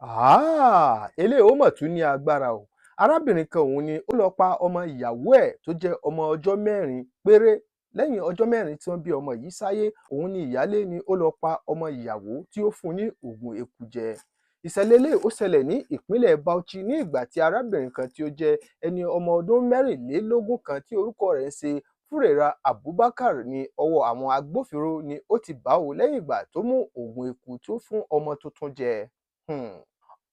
Eléyìí ó mọ̀ tún ní agbára o. Arábìnrin kan òun ni ó lọ pa ọmọ ìyàwó ẹ̀ tó jẹ́ ọmọ ọjọ́ 4 péré. Lẹ́yìn ọjọ́ 4 tí wọ́n bí ọmọ yìí sáyé, òun ni ìyálé ni ó lọ pa ọmọ ìyàwó tí ó fún un ní oògùn eku jẹ. Ìṣẹ̀lẹ̀ eléyìí ó ṣẹlẹ̀ ní ìpínlẹ̀ Bauchi ní ìgbà tí arábìnrin kan tí ó jẹ́ ẹni ọmọ ọdún 24 kan tí orúkọ rẹ̀ ń ṣe Furera Abubakar ní ọwọ́ àwọn agbófinró ni ó ti bà ó lẹ́yìn ìgbà tó mú oògùn eku tó fún ọmọ tuntun jẹ.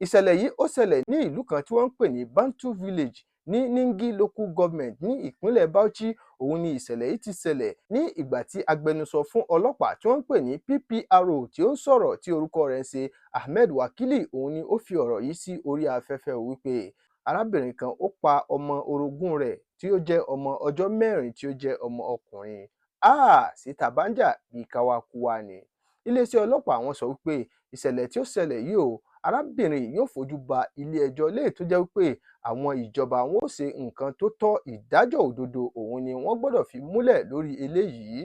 Ìṣẹ̀lẹ̀ yìí ó ṣẹlẹ̀ ní ìlú kan tí wọ́n ń pè ní Bantu Village ní Ningi Local Government ní ìpínlẹ̀ Bauchi. Òun ni ìṣẹ̀lẹ̀ yìí ti ṣẹlẹ̀ ní ìgbà tí agbẹnusọ fún ọlọ́pàá tí wọ́n ń pè ní PPRO tí ó ń sọ̀rọ̀ tí orúkọ rẹ̀ ń ṣe Ahmed Wakili, òun ni ó fi ọ̀rọ̀ yìí sí orí afẹ́fẹ́ wípé arábìnrin kan ó pa ọmọ orogún rẹ̀ tí ó jẹ́ ọmọ ọjọ́ 4 tí ó jẹ́ ọmọ ọkùnrin. Síta báńjà bí káwá kú wá ni. Iléeṣẹ́ ọlọ́pàá wọ́n sọ wípé ìṣẹ̀lẹ̀ tí ó ṣẹlẹ̀ yìí o, arábìnrin yóò fojú ba ilé-ẹjọ́ léyìí tó jẹ́ wípé àwọn ìjọba wọn ó ṣe nǹkan tó tọ́, ìdájọ́ òdodo òun ni wọ́n gbọ́dọ̀ fi múlẹ̀ lórí eléyìí.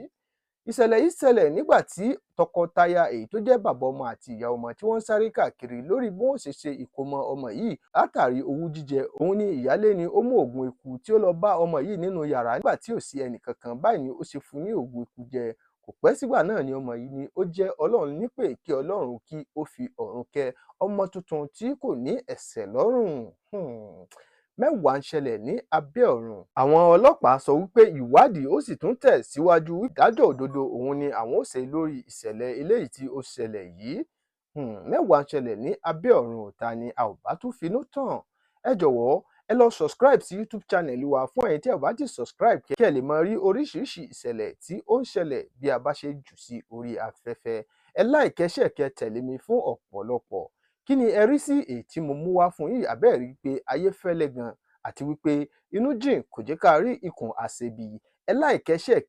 Ìṣẹ̀lẹ̀ yìí ṣẹlẹ̀ nígbà tí tọkọtaya èyí tó jẹ́ bàbá ọmọ àti ìyá ọmọ tí wọ́n ń sáré káàkiri lórí bí wọ́n ṣe ṣe ìkómọ ọmọ yìí látàrí owú jíjẹ. Òun ni ìyálé ni ó mú oògùn eku tí ó lọ bá ọmọ yìí nínú yàrá nígbà tí ò sí ẹnìkankan, báyìí ni ó ṣe fún un ní oògùn eku jẹ. Kò pẹ́ sígbà náà ni ọmọ yìí ni ó jẹ́ Ọlọ́run nípè kí Ọlọ́run kí ó fi ọ̀run kẹ́ ọmọ tuntun tí kò ní ẹ̀ṣẹ̀ lọ́rùn. Mẹ́wàá ń ṣẹlẹ̀ ní abẹ́ ọ̀run. Àwọn ọlọ́pàá sọ wípé ìwádìí ó sì tún tẹ̀ síwájú, ìdájọ́ òdodo òun ni àwọn ó ṣe lórí ìṣẹ̀lẹ̀ eléyìí tí ó ṣẹlẹ̀ yìí. Mẹ́wàá ń ṣẹlẹ̀ ní abẹ́ ọ̀run, ta ni a ò bá tún finú tán? Ẹ jọ̀wọ́ ẹ lọ subscribe sí YouTube channel wa fún ẹ̀yin tí ẹ ò bá ti subscribe kí ẹ lè máa rí oríṣiríṣi ìṣẹ̀lẹ̀ tí ó ń ṣẹlẹ̀ bí a bá ṣe jù sí orí afẹ́fẹ́. Ẹ like, ẹ share, kẹ́ tẹ̀lé mi fún ọ̀pọ̀lọpọ̀. Kí ni ẹ rí sí èyí tí mo mú wá fún yín? Àbẹ́ẹ̀ rí pé ayé fẹ́lẹ́ gan àti wípé inú jìn kò jẹ́ ká rí ikùn aṣebi. Ẹ like, ẹ share